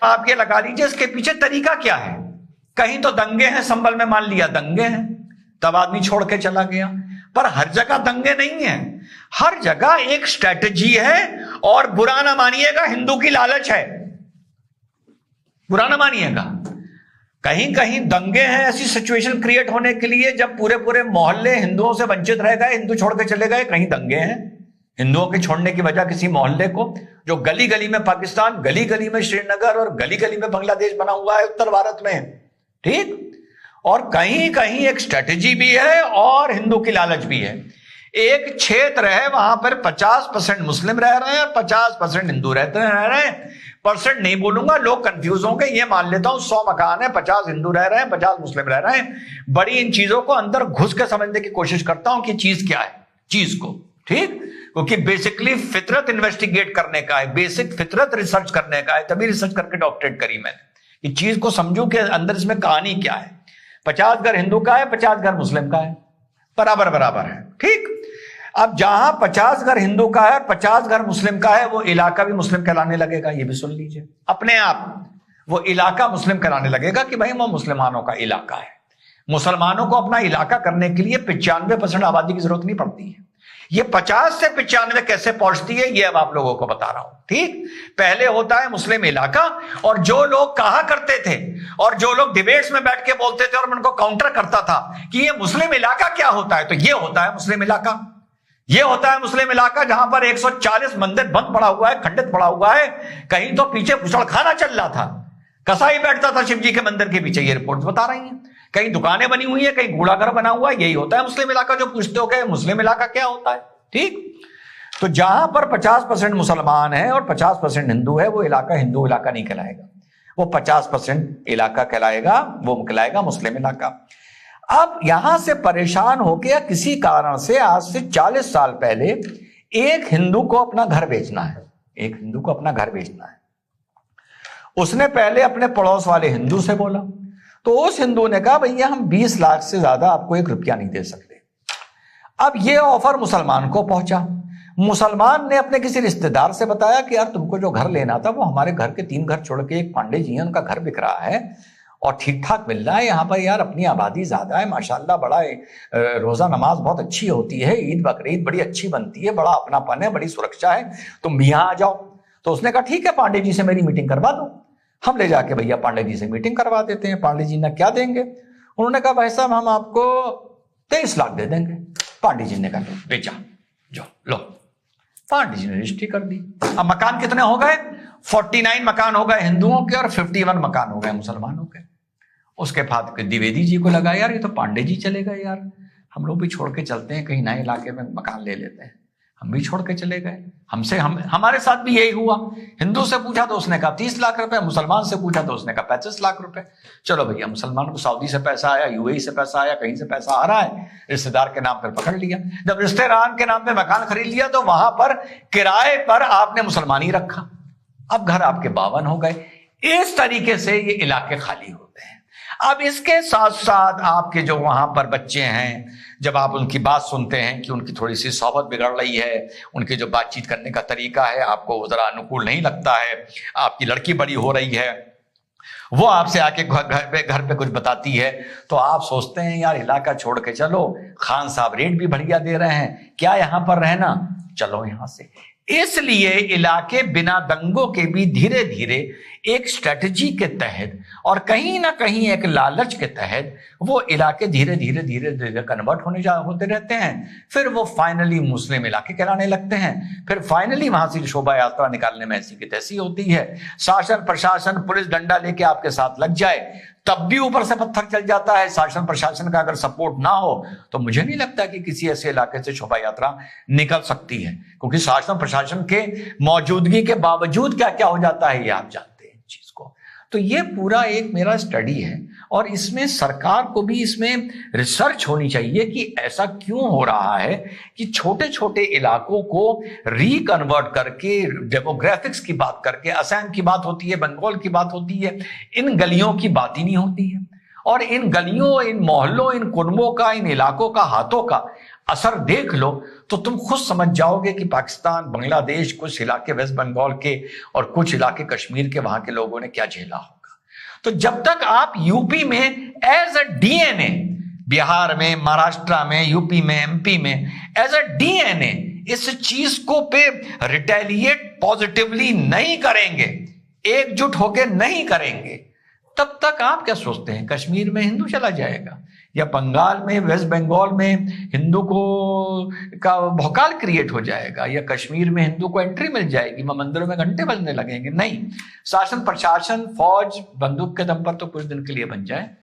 आप ये लगा लीजिए इसके पीछे तरीका क्या है। कहीं तो दंगे हैं, संभल में मान लिया दंगे हैं, तब आदमी छोड़ के चला गया। पर हर जगह दंगे नहीं है, हर जगह एक स्ट्रेटजी है। और बुरा ना मानिएगा, हिंदू की लालच है, बुरा ना मानिएगा। कहीं कहीं दंगे हैं ऐसी सिचुएशन क्रिएट होने के लिए जब पूरे पूरे मोहल्ले हिंदुओं से वंचित रह गए, हिंदू छोड़ के चले गए। कहीं दंगे हैं हिंदुओं के छोड़ने की वजह किसी मोहल्ले को, जो गली गली में पाकिस्तान, गली गली में श्रीनगर और गली गली में बांग्लादेश बना हुआ है उत्तर भारत में, ठीक। और कहीं कहीं एक स्ट्रेटेजी भी है और हिंदू की लालच भी है। एक क्षेत्र है वहां पर 50% मुस्लिम रह रहे हैं, 50% हिंदू रह रहे हैं। परसेंट नहीं बोलूंगा, लोग कंफ्यूज होंगे। ये मान लेता हूं 100 मकान है, 50 हिंदू रह रहे हैं, 50 मुस्लिम रह रहे हैं। बड़ी इन चीजों को अंदर घुस के समझने की कोशिश करता हूं कि चीज क्या है चीज को, ठीक। क्योंकि बेसिकली फितरत इन्वेस्टिगेट करने का है, बेसिक फितरत रिसर्च करने का है। तभी रिसर्च करके डॉक्टरेट करी मैंने, कि चीज को समझूं कि अंदर इसमें कहानी क्या है। 50 घर हिंदू का है, 50 घर मुस्लिम का है, बराबर बराबर है, ठीक। अब जहां 50 घर हिंदू का है, 50 घर मुस्लिम का है, वो इलाका भी मुस्लिम कहलाने लगेगा। ये भी सुन लीजिए, अपने आप वो इलाका मुस्लिम कहलाने लगेगा कि भाई वो मुसलमानों का इलाका है। मुसलमानों को अपना इलाका करने के लिए 95% आबादी की जरूरत नहीं पड़ती है। ये 50 से 95 कैसे पहुंचती है, ये अब आप लोगों को बता रहा हूं, ठीक। पहले होता है मुस्लिम इलाका, और जो लोग कहा करते थे और जो लोग डिबेट्स में बैठ के बोलते थे और मैं उनको काउंटर करता था कि ये मुस्लिम इलाका क्या होता है, तो ये होता है मुस्लिम इलाका। ये होता है मुस्लिम इलाका जहां पर 140 मंदिर बंद पड़ा हुआ है, खंडित पड़ा हुआ है। कहीं तो पीछे घुसड़खाना चल रहा था, कसाई बैठता था शिव जी के मंदिर के पीछे, ये रिपोर्ट्स बता रही हैं। कहीं दुकानें बनी हुई है, कहीं कूड़ा घर बना हुआ है, यही होता है मुस्लिम इलाका। जो पूछते हो कि मुस्लिम इलाका क्या होता है, ठीक। तो जहां पर 50% मुसलमान है और 50% हिंदू है, वो इलाका हिंदू इलाका नहीं कहलाएगा, वो 50% इलाका कहलाएगा, वो कहलाएगा मुस्लिम इलाका। अब यहां से परेशान होकर किसी कारण से आज से 40 साल पहले एक हिंदू को अपना घर बेचना है, एक हिंदू को अपना घर बेचना है। उसने पहले अपने पड़ोस वाले हिंदू से बोला, तो उस हिंदू ने कहा भैया हम 20 लाख से ज्यादा आपको 1 रुपया नहीं दे सकते। अब यह ऑफर मुसलमान को पहुंचा। मुसलमान ने अपने किसी रिश्तेदार से बताया कि यार तुमको जो घर लेना था वो हमारे घर के 3 घर छोड़ के एक पांडे जी हैं, उनका घर बिक रहा है और ठीक ठाक मिल रहा है यहाँ पर, यार अपनी आबादी ज्यादा है, माशाल्लाह बड़ा रोजा नमाज बहुत अच्छी होती है, ईद बकरीद बड़ी अच्छी बनती है, बड़ा अपनापन है, बड़ी सुरक्षा है, तुम भी यहाँ आ जाओ। तो उसने कहा ठीक है पांडे जी से मेरी मीटिंग करवा दो। हम ले जाके भैया पांडे जी से मीटिंग करवा देते हैं। पांडे जी ने क्या देंगे, उन्होंने कहा भाई साहब हम आपको 23 लाख दे देंगे। पांडे जी ने कहा बेचा जो लो। पांडे जी ने रजिस्ट्री कर दी। अब मकान कितने हो गए, 49 मकान हो गए हिंदुओं के और 51 मकान हो गए मुसलमानों के। उसके बाद द्विवेदी जी को लगा यार ये तो पांडे जी चले गए, यार हम लोग भी छोड़ के चलते हैं, कहीं नए इलाके में मकान ले लेते हैं। हम भी छोड़ के चले गए। हमारे साथ भी यही हुआ। हिंदू से पूछा तो उसने कहा 30 लाख रुपए, मुसलमान से पूछा तो उसने कहा 35 लाख रुपए। चलो भैया मुसलमान को सऊदी से पैसा आया, यूएई से पैसा आया, कहीं से पैसा आ रहा है, रिश्तेदार के नाम पर पकड़ लिया। जब रिश्तेदार के नाम पे मकान खरीद लिया तो वहां पर किराए पर आपने मुसलमान ही रखा। अब घर आपके 52 हो गए। इस तरीके से ये इलाके खाली होते हैं। अब इसके साथ साथ आपके जो वहां पर बच्चे हैं, जब आप उनकी बात सुनते हैं कि उनकी थोड़ी सी सोहबत बिगड़ रही है, उनके जो बातचीत करने का तरीका है आपको जरा अनुकूल नहीं लगता है, आपकी लड़की बड़ी हो रही है, वो आपसे आके घर पे कुछ बताती है, तो आप सोचते हैं यार इलाका छोड़ के चलो, खान साहब रेट भी बढ़िया दे रहे हैं, क्या यहां पर रहना, चलो यहां से। इसलिए इलाके बिना दंगों के भी धीरे धीरे एक स्ट्रेटजी के तहत और कहीं ना कहीं एक लालच के तहत वो इलाके धीरे धीरे धीरे धीरे कन्वर्ट होते रहते हैं। फिर वो फाइनली मुस्लिम इलाके कहलाने लगते हैं। फिर फाइनली वहां से शोभा यात्रा निकालने में ऐसी की तैसी होती है। शासन प्रशासन पुलिस डंडा लेके आपके साथ लग जाए तब भी ऊपर से पत्थर चल जाता है। शासन प्रशासन का अगर सपोर्ट ना हो तो मुझे नहीं लगता कि किसी ऐसे इलाके से शोभा यात्रा निकल सकती है, क्योंकि शासन प्रशासन के मौजूदगी के बावजूद क्या क्या हो जाता है ये आप जानते हैं चीज को। तो ये पूरा एक मेरा स्टडी है और इसमें सरकार को भी इसमें रिसर्च होनी चाहिए कि ऐसा क्यों हो रहा है कि छोटे छोटे इलाकों को रिकन्वर्ट करके, डेमोग्राफिक्स की बात करके, असम की बात होती है, बंगाल की बात होती है, इन गलियों की बात ही नहीं होती है। और इन गलियों, इन मोहल्लों, इन कुनबों का, इन इलाकों का, हाथों का असर देख लो तो तुम खुद समझ जाओगे कि पाकिस्तान, बांग्लादेश, कुछ इलाके वेस्ट बंगाल के और कुछ इलाके कश्मीर के, वहां के लोगों ने क्या झेला होगा। तो जब तक आप यूपी में एज अ डीएनए, बिहार में, महाराष्ट्र में, यूपी में, एमपी में एज अ डीएनए इस चीज को पे रिटेलिएट पॉजिटिवली नहीं करेंगे, एकजुट होकर नहीं करेंगे, तब तक आप क्या सोचते हैं कश्मीर में हिंदू चला जाएगा, या बंगाल में, वेस्ट बंगाल में हिंदू को का भौकाल क्रिएट हो जाएगा, या कश्मीर में हिंदू को एंट्री मिल जाएगी, मंदिरों में घंटे बजने लगेंगे? नहीं, शासन प्रशासन फौज बंदूक के दम पर तो कुछ दिन के लिए बन जाए।